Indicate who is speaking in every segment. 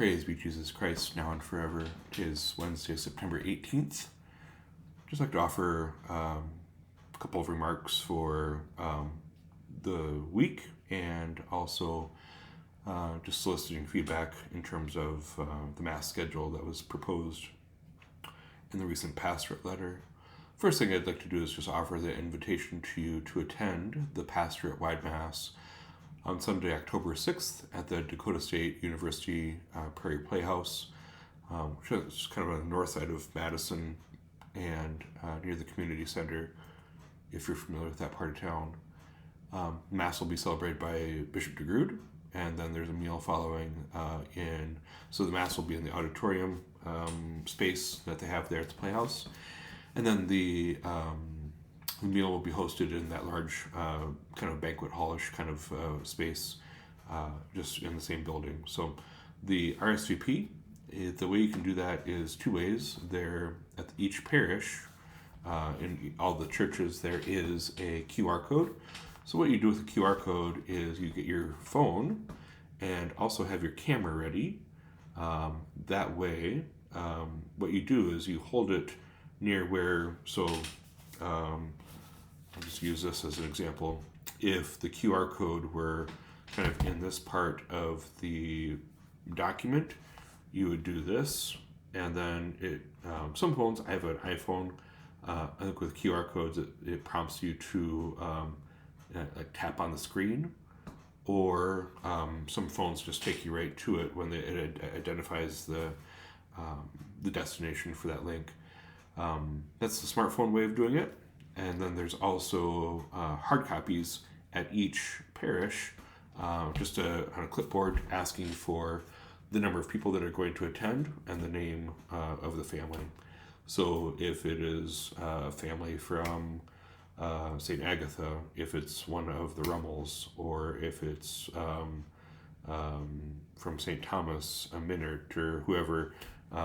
Speaker 1: Praise be Jesus Christ, now and forever. It is Wednesday, September 18th. Just like to offer a couple of remarks for the week, and also just soliciting feedback in terms of the Mass schedule that was proposed in the recent pastorate letter. First thing I'd like to do is just offer the invitation to you to attend the Pastorate-wide Mass on Sunday, October 6th at the Dakota State University Prairie Playhouse, which is kind of on the north side of Madison and near the community center, if you're familiar with that part of town. Mass will be celebrated by Bishop DeGrood, and then there's a meal following so the Mass will be in the auditorium space that they have there at the Playhouse. And then the meal will be hosted in that large kind of banquet hallish kind of space, just in the same building. So the RSVP, the way you can do that is two ways. There at each parish, in all the churches, there is a QR code. So what you do with the QR code is you get your phone and also have your camera ready. That way, what you do is you hold it near where, I'll just use this as an example. If the QR code were kind of in this part of the document, you would do this, and then some phones, I have an iPhone, I think with QR codes, it prompts you to like tap on the screen, or some phones just take you right to it when it identifies the destination for that link. That's the smartphone way of doing it. And then there's also hard copies at each parish, just on a clipboard asking for the number of people that are going to attend and the name of the family. So if it is a family from St. Agatha, if it's one of the Rummels, or if it's from St. Thomas, a Minert, or whoever,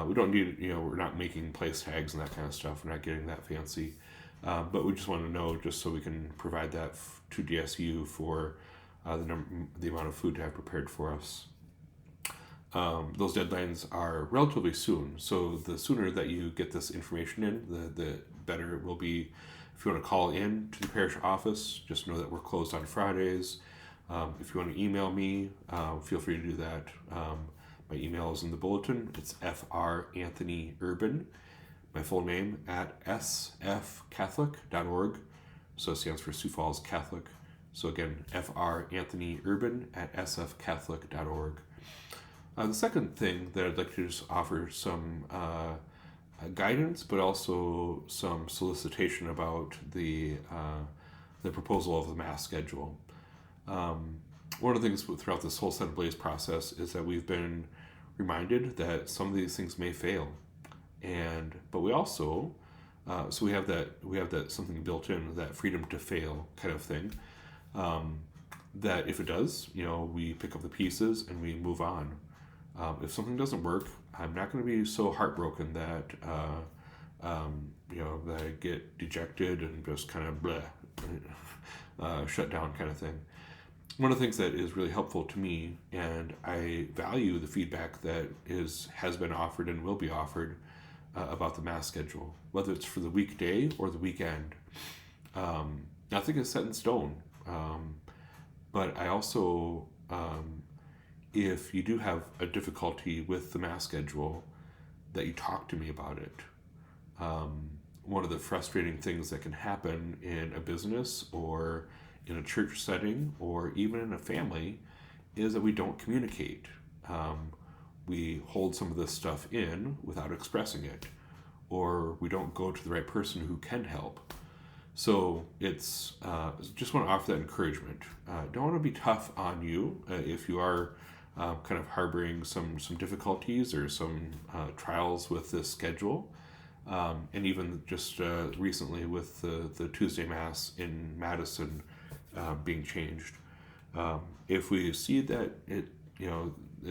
Speaker 1: we don't need, we're not making place tags and that kind of stuff. We're not getting that fancy. But we just want to know, just so we can provide that to DSU for the amount of food to have prepared for us. Those deadlines are relatively soon, so the sooner that you get this information in, the better it will be. If you want to call in to the parish office, just know that we're closed on Fridays. If you want to email me, feel free to do that. My email is in the bulletin. It's FRAnthonyUrban. My full name at sfcatholic.org. So it stands for Sioux Falls Catholic. So again, FRAnthonyUrban at sfcatholic.org. The second thing that I'd like to just offer some guidance, but also some solicitation about the proposal of the Mass schedule. One of the things throughout this whole Set Ablaze process is that we've been reminded that some of these things may fail. But we also, so we have that something built in, that freedom to fail kind of thing, that if it does, we pick up the pieces and we move on. If something doesn't work, I'm not going to be so heartbroken that, that I get dejected and just kind of shut down kind of thing. One of the things that is really helpful to me, and I value the feedback that has been offered and will be offered about the Mass schedule, whether it's for the weekday or the weekend. Nothing is set in stone. But I also, if you do have a difficulty with the Mass schedule, that you talk to me about it. One of the frustrating things that can happen in a business or in a church setting or even in a family is that we don't communicate. We hold some of this stuff in without expressing it, or we don't go to the right person who can help. So it's just want to offer that encouragement. Don't want to be tough on you if you are kind of harboring some difficulties or some trials with this schedule, and even just recently with the Tuesday Mass in Madison being changed. If we see that it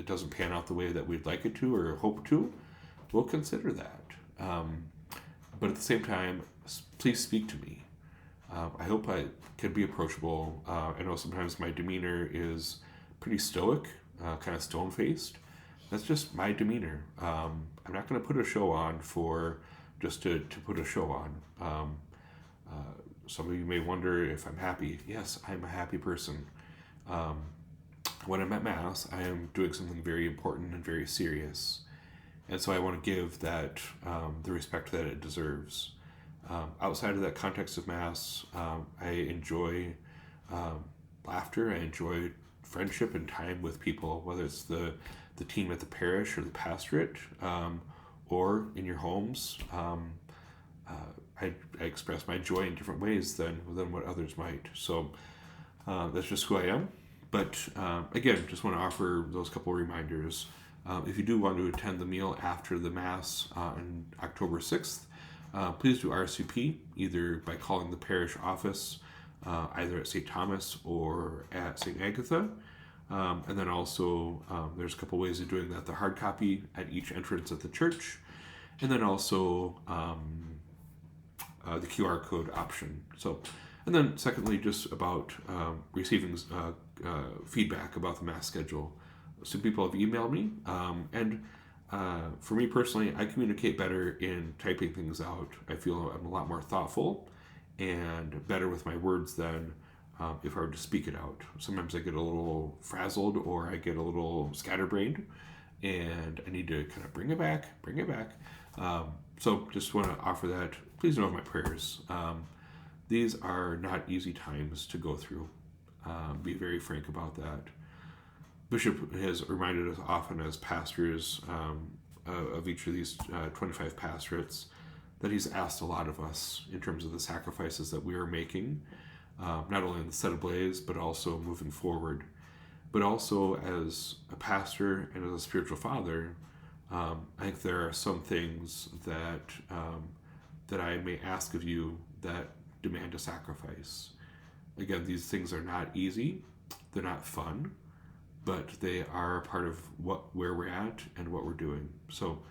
Speaker 1: doesn't pan out the way that we'd like it to or hope to, we'll consider that. But at the same time, please speak to me. I hope I can be approachable. I know sometimes my demeanor is pretty stoic, kind of stone-faced, that's just my demeanor. I'm not going to put a show on for just to put a show on. Some of you may wonder if I'm happy. Yes, I'm a happy person. When I'm at Mass, I am doing something very important and very serious. And so I want to give that the respect that it deserves. Outside of that context of Mass, I enjoy laughter. I enjoy friendship and time with people, whether it's the team at the parish or the pastorate, or in your homes. I express my joy in different ways than what others might. So that's just who I am. But again, just want to offer those couple of reminders. If you do want to attend the meal after the Mass on October 6th, please do RSVP either by calling the parish office, either at St. Thomas or at St. Agatha. And then also there's a couple ways of doing that. The hard copy at each entrance at the church, and then also the QR code option. So, and then secondly, just about receiving feedback about the Mass schedule. Some people have emailed me, and for me personally, I communicate better in typing things out. I feel I'm a lot more thoughtful and better with my words than if I were to speak it out. Sometimes I get a little frazzled or I get a little scatterbrained, and I need to kind of bring it back. So just want to offer that. Please know of my prayers. These are not easy times to go through. Be very frank about that. Bishop has reminded us often as pastors of each of these 25 pastorates that he's asked a lot of us in terms of the sacrifices that we are making, not only in the set ablaze, but also moving forward. But also as a pastor and as a spiritual father, I think there are some things that that I may ask of you that demand a sacrifice. Again, these things are not easy, they're not fun, but they are a part of where we're at and what we're doing. So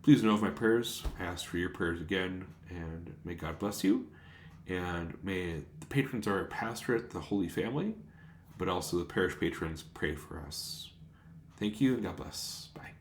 Speaker 1: please know of my prayers. I ask for your prayers again, and may God bless you. And may the patrons of our pastorate, the Holy Family, but also the parish patrons, pray for us. Thank you, and God bless. Bye.